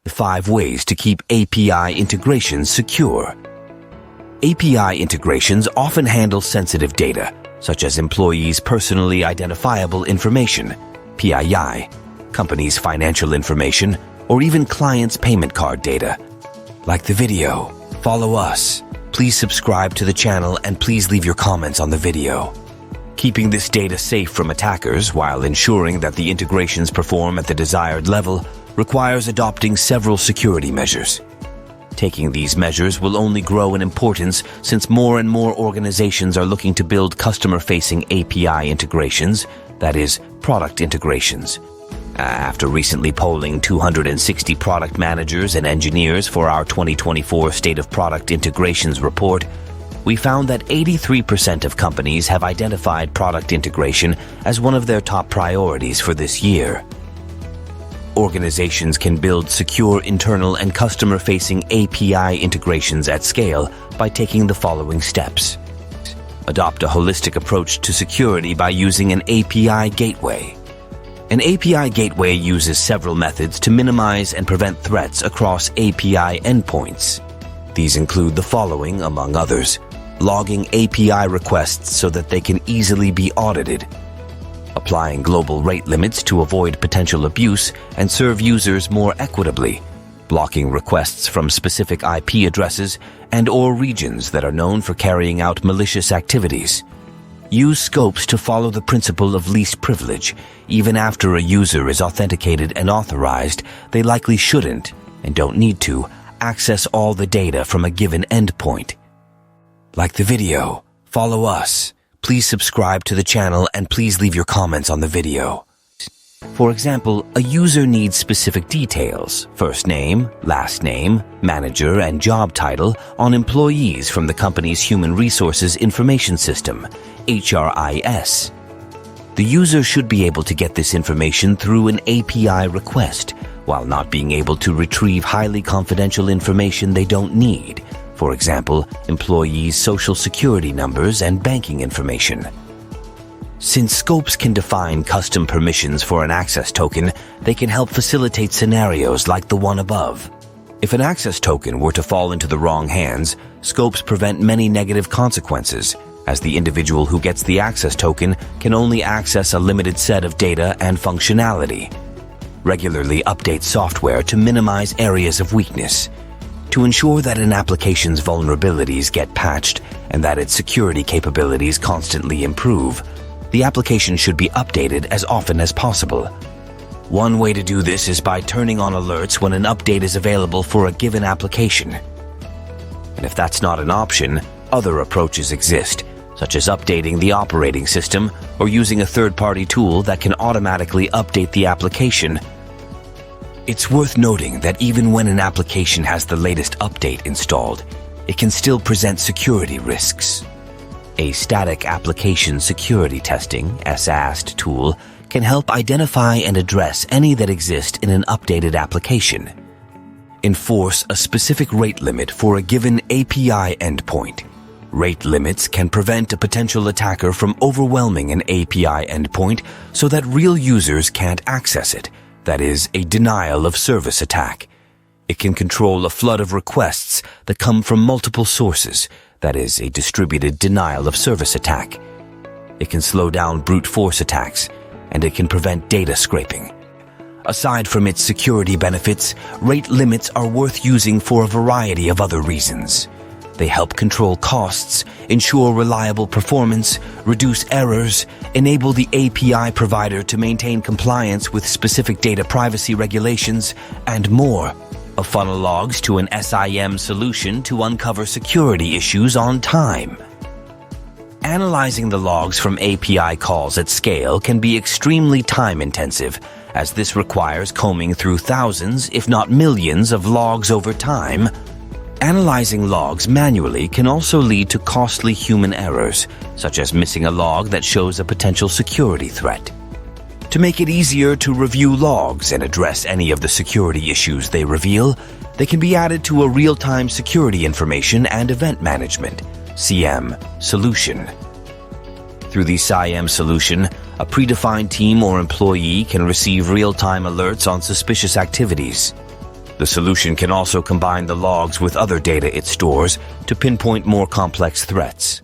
5 ways to keep API integrations secure. API integrations often handle sensitive data, such as employees' personally identifiable information, PII, companies' financial information, or even clients' payment card data. Like the video, follow us, please subscribe to the channel, and please leave your comments on the video. Keeping this data safe from attackers while ensuring that the integrations perform at the desired level requires adopting several security measures. Taking these measures will only grow in importance since more and more organizations are looking to build customer-facing API integrations, that is, product integrations. After recently polling 260 product managers and engineers for our 2024 State of Product Integrations report, we found that 83% of companies have identified product integration as one of their top priorities for this year. Organizations can build secure internal and customer-facing API integrations at scale by taking the following steps. Adopt a holistic approach to security by using an API gateway. An API gateway uses several methods to minimize and prevent threats across API endpoints. These include the following, among others: logging API requests so that they can easily be audited, applying global rate limits to avoid potential abuse and serve users more equitably, blocking requests from specific IP addresses and/or regions that are known for carrying out malicious activities. Use scopes to follow the principle of least privilege. Even after a user is authenticated and authorized, they likely shouldn't, and don't need to, access all the data from a given endpoint. Like the video, follow us, please subscribe to the channel, and please leave your comments on the video. For example, a user needs specific details, first name, last name, manager, and job title on employees from the company's Human Resources Information System, HRIS. The user should be able to get this information through an API request, while not being able to retrieve highly confidential information they don't need. For example, employees' social security numbers and banking information. Since scopes can define custom permissions for an access token, they can help facilitate scenarios like the one above. If an access token were to fall into the wrong hands, scopes prevent many negative consequences, as the individual who gets the access token can only access a limited set of data and functionality. Regularly update software to minimize areas of weakness. To ensure that an application's vulnerabilities get patched and that its security capabilities constantly improve, the application should be updated as often as possible. One way to do this is by turning on alerts when an update is available for a given application. And if that's not an option, other approaches exist, such as updating the operating system or using a third-party tool that can automatically update the application. It's worth noting that even when an application has the latest update installed, it can still present security risks. A static application security testing, SAST tool, can help identify and address any that exist in an updated application. Enforce a specific rate limit for a given API endpoint. Rate limits can prevent a potential attacker from overwhelming an API endpoint so that real users can't access it. That is, a denial of service attack. It can control a flood of requests that come from multiple sources. That is, a distributed denial of service attack. It can slow down brute force attacks, and it can prevent data scraping. Aside from its security benefits, rate limits are worth using for a variety of other reasons. They help control costs, ensure reliable performance, reduce errors, enable the API provider to maintain compliance with specific data privacy regulations, and more. A funnel logs to an SIM solution to uncover security issues on time. Analyzing the logs from API calls at scale can be extremely time-intensive, as this requires combing through thousands, if not millions, of logs over time. Analyzing logs manually can also lead to costly human errors, such as missing a log that shows a potential security threat. To make it easier to review logs and address any of the security issues they reveal, they can be added to a real-time security information and event management (CM) solution. Through the CIEM solution, a predefined team or employee can receive real-time alerts on suspicious activities. The solution can also combine the logs with other data it stores to pinpoint more complex threats.